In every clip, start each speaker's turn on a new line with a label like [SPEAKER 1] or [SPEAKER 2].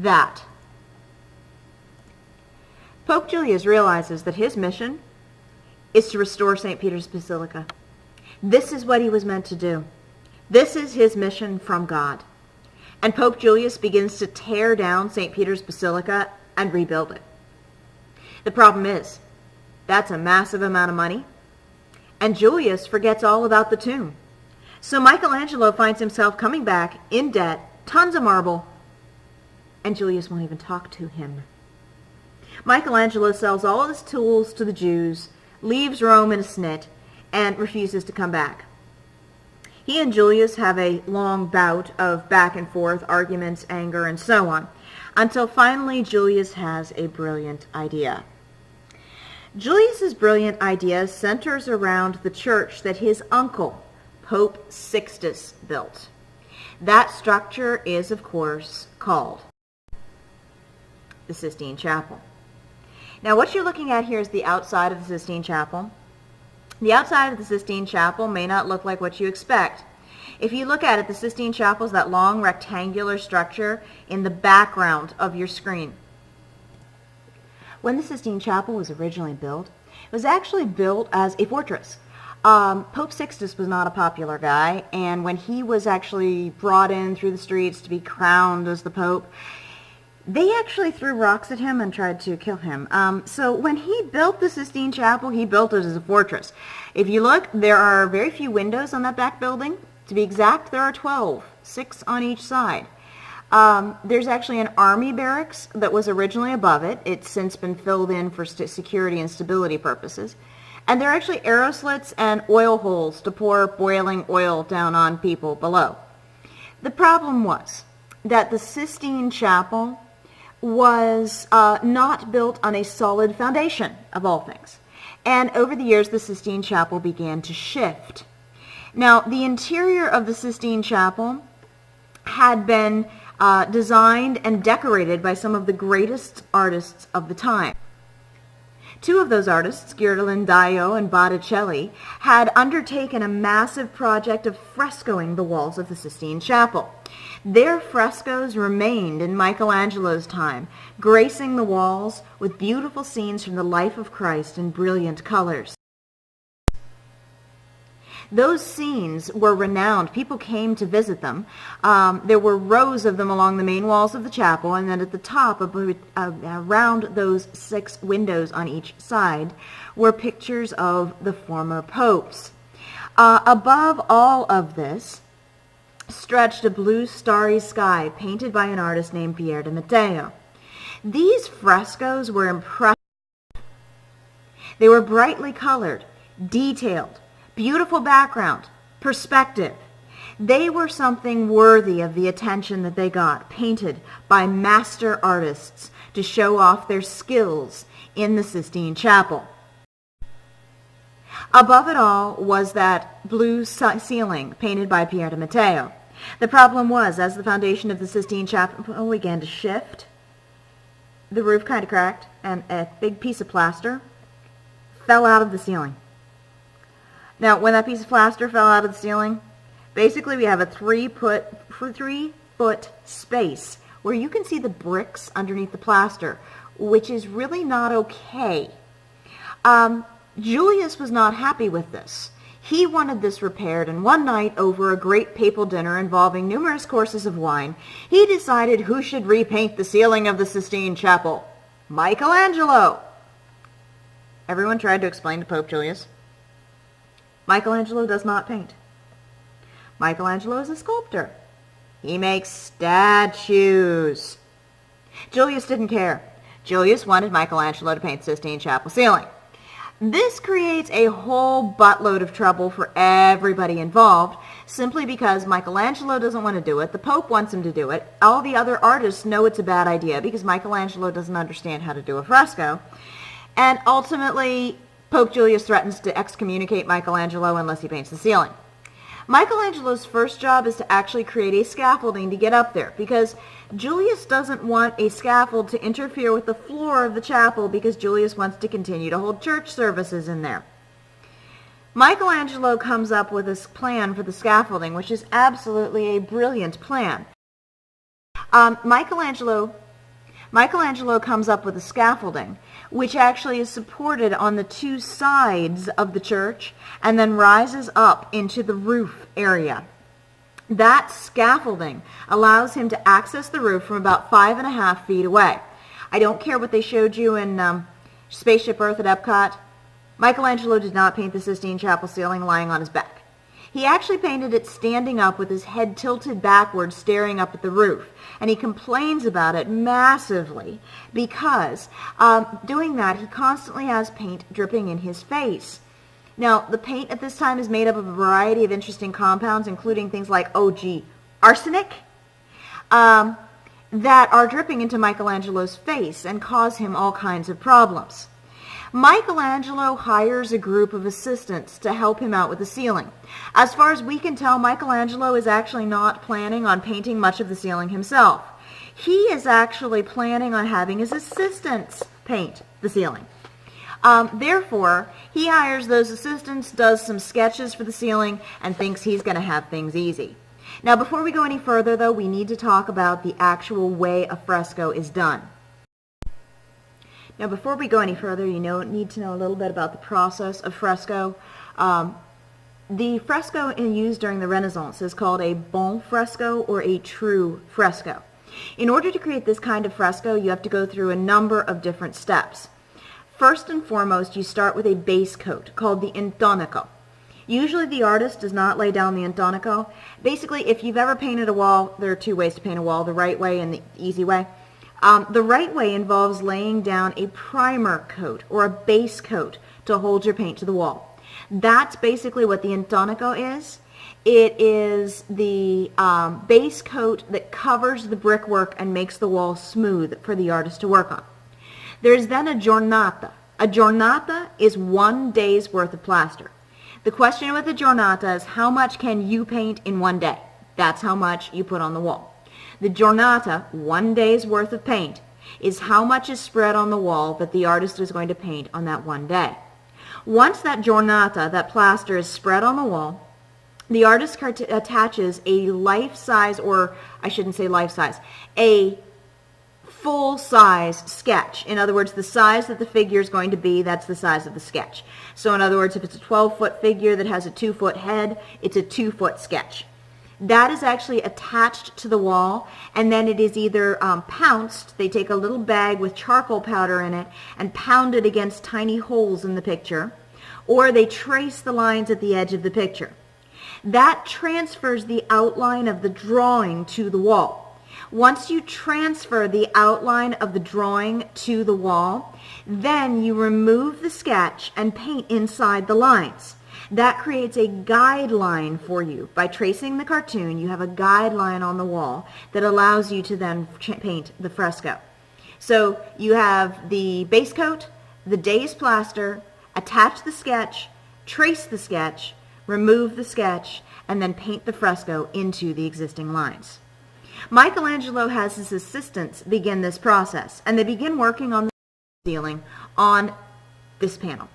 [SPEAKER 1] that. Pope Julius realizes that his mission is to restore St. Peter's Basilica. This is what he was meant to do. This is his mission from God. And Pope Julius begins to tear down St. Peter's Basilica and rebuild it. The problem is, that's a massive amount of money, and Julius forgets all about the tomb. So Michelangelo finds himself coming back in debt, tons of marble, and Julius won't even talk to him. Michelangelo sells all his tools to the Jews, leaves Rome in a snit, and refuses to come back. He and Julius have a long bout of back and forth, arguments, anger, and so on, until finally Julius has a brilliant idea. Julius's brilliant idea centers around the church that his uncle, Pope Sixtus, built. That structure is, of course, called the Sistine Chapel. Now, what you're looking at here is the outside of the Sistine Chapel. The outside of the Sistine Chapel may not look like what you expect. If you look at it, the Sistine Chapel is that long rectangular structure in the background of your screen. When the Sistine Chapel was originally built, it was actually built as a fortress. Pope Sixtus was not a popular guy, and when he was actually brought in through the streets to be crowned as the Pope, they actually threw rocks at him and tried to kill him. So when he built the Sistine Chapel, he built it as a fortress. If you look, there are very few windows on that back building. To be exact, there are 12, 6 on each side. There's actually an army barracks that was originally above it. It's since been filled in for security and stability purposes. And there are actually arrow slits and oil holes to pour boiling oil down on people below. The problem was that the Sistine Chapel was not built on a solid foundation, of all things. And over the years, the Sistine Chapel began to shift. Now, the interior of the Sistine Chapel had been designed and decorated by some of the greatest artists of the time. Two of those artists, Ghirlandaio and Botticelli, had undertaken a massive project of frescoing the walls of the Sistine Chapel. Their frescoes remained in Michelangelo's time, gracing the walls with beautiful scenes from the life of Christ in brilliant colors. Those scenes were renowned. People came to visit them. There were rows of them along the main walls of the chapel, and then at the top, around those 6 windows on each side, were pictures of the former popes. Above all of this stretched a blue starry sky painted by an artist named Pier de Matteo. These frescoes were impressive. They were brightly colored, detailed, beautiful background, perspective. They were something worthy of the attention that they got, painted by master artists to show off their skills in the Sistine Chapel. Above it all was that blue ceiling painted by Pier de Matteo. The problem was, as the foundation of the Sistine Chapel began to shift, the roof kind of cracked, and a big piece of plaster fell out of the ceiling. Now, when that piece of plaster fell out of the ceiling, basically we have a 3-foot space where you can see the bricks underneath the plaster, which is really not okay. Julius was not happy with this. He wanted this repaired, and one night, over a great papal dinner involving numerous courses of wine, he decided who should repaint the ceiling of the Sistine Chapel. Michelangelo! Everyone tried to explain to Pope Julius. Michelangelo does not paint. Michelangelo is a sculptor. He makes statues. Julius didn't care. Julius wanted Michelangelo to paint the Sistine Chapel ceiling. This creates a whole buttload of trouble for everybody involved, simply because Michelangelo doesn't want to do it, the Pope wants him to do it, all the other artists know it's a bad idea because Michelangelo doesn't understand how to do a fresco, and ultimately Pope Julius threatens to excommunicate Michelangelo unless he paints the ceiling. Michelangelo's first job is to actually create a scaffolding to get up there, because Julius doesn't want a scaffold to interfere with the floor of the chapel, because Julius wants to continue to hold church services in there. Michelangelo comes up with this plan for the scaffolding, which is absolutely a brilliant plan. Michelangelo Michelangelo comes up with a scaffolding, which actually is supported on the two sides of the church and then rises up into the roof area. That scaffolding allows him to access the roof from about 5.5 feet away. I don't care what they showed you in Spaceship Earth at Epcot. Michelangelo did not paint the Sistine Chapel ceiling lying on his back. He actually painted it standing up with his head tilted backwards, staring up at the roof. And he complains about it massively because doing that, he constantly has paint dripping in his face. Now, the paint at this time is made up of a variety of interesting compounds, including things like, arsenic, that are dripping into Michelangelo's face and cause him all kinds of problems. Michelangelo hires a group of assistants to help him out with the ceiling. As far as we can tell, Michelangelo is actually not planning on painting much of the ceiling himself. He is actually planning on having his assistants paint the ceiling. Therefore, he hires those assistants, does some sketches for the ceiling, and thinks he's going to have things easy. Now, before we go any further, though, we need to talk about the actual way a fresco is done. Now, before we go any further, you need to know a little bit about the process of fresco. The fresco used during the Renaissance is called a bon fresco or a true fresco. In order to create this kind of fresco, you have to go through a number of different steps. First and foremost, you start with a base coat called the intonaco. Usually the artist does not lay down the intonaco. Basically, if you've ever painted a wall, there are two ways to paint a wall, the right way and the easy way. The right way involves laying down a primer coat or a base coat to hold your paint to the wall. That's basically what the intonaco is. It is the base coat that covers the brickwork and makes the wall smooth for the artist to work on. There's then a giornata. A giornata is 1 day's worth of plaster. The question with a giornata is how much can you paint in 1 day? That's how much you put on the wall. The giornata, 1 day's worth of paint, is how much is spread on the wall that the artist is going to paint on that 1 day. Once that giornata, that plaster, is spread on the wall, the artist attaches a life-size, or I shouldn't say life-size, a full-size sketch. In other words, the size that the figure is going to be, that's the size of the sketch. So in other words, if it's a 12-foot figure that has a 2-foot head, it's a 2-foot sketch. That is actually attached to the wall, and then it is either pounced. They take a little bag with charcoal powder in it and pound it against tiny holes in the picture, or they trace the lines at the edge of the picture. That transfers the outline of the drawing to the wall. Once you transfer the outline of the drawing to the wall, then you remove the sketch and paint inside the lines. That creates a guideline for you. By tracing the cartoon, you have a guideline on the wall that allows you to then paint the fresco. So you have the base coat, the day's plaster, attach the sketch, trace the sketch, remove the sketch, and then paint the fresco into the existing lines. Michelangelo has his assistants begin this process, and they begin working on the ceiling on this panel.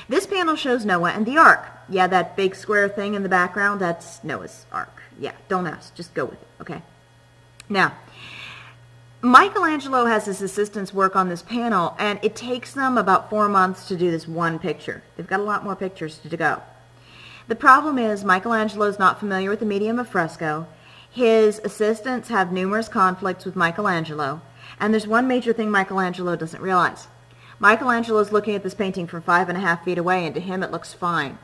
[SPEAKER 1] This panel shows Noah and the ark. Yeah, that big square thing in the background, that's Noah's ark. Yeah, don't ask, just go with it, okay? Now, Michelangelo has his assistants work on this panel, and it takes them about 4 months to do this one picture. They've got a lot more pictures to go. The problem is Michelangelo is not familiar with the medium of fresco. His assistants have numerous conflicts with Michelangelo, and there's one major thing Michelangelo doesn't realize. Michelangelo is looking at this painting from 5.5 feet away, and to him it looks fine.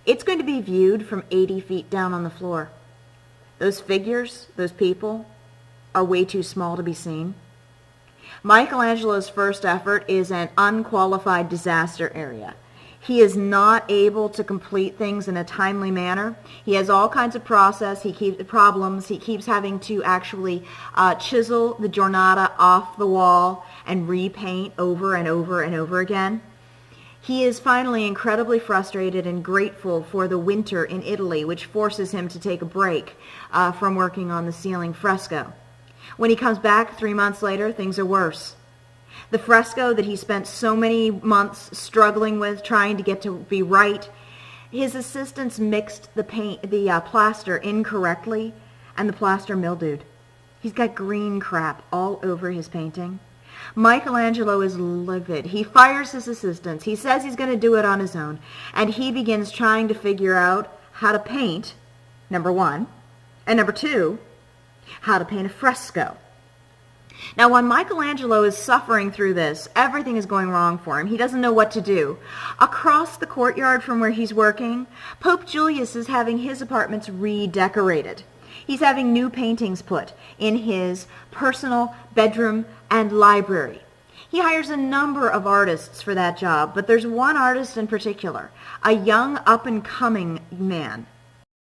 [SPEAKER 1] It's going to be viewed from 80 feet down on the floor. Those figures, those people, are way too small to be seen. Michelangelo's first effort is an unqualified disaster area. He is not able to complete things in a timely manner. He has all kinds of problems. He keeps having to actually chisel the giornata off the wall and repaint over and over and over again. He is finally incredibly frustrated and grateful for the winter in Italy, which forces him to take a break from working on the ceiling fresco. When he comes back 3 months later, things are worse. The fresco that he spent so many months struggling with, trying to get to be right, his assistants mixed the plaster incorrectly, and the plaster mildewed. He's got green crap all over his painting. Michelangelo is livid. He fires his assistants. He says he's going to do it on his own. And he begins trying to figure out how to paint, number one, and number two, how to paint a fresco. Now, when Michelangelo is suffering through this, everything is going wrong for him. He doesn't know what to do. Across the courtyard from where he's working, Pope Julius is having his apartments redecorated. He's having new paintings put in his personal bedroom and library. He hires a number of artists for that job, but there's one artist in particular, a young up-and-coming man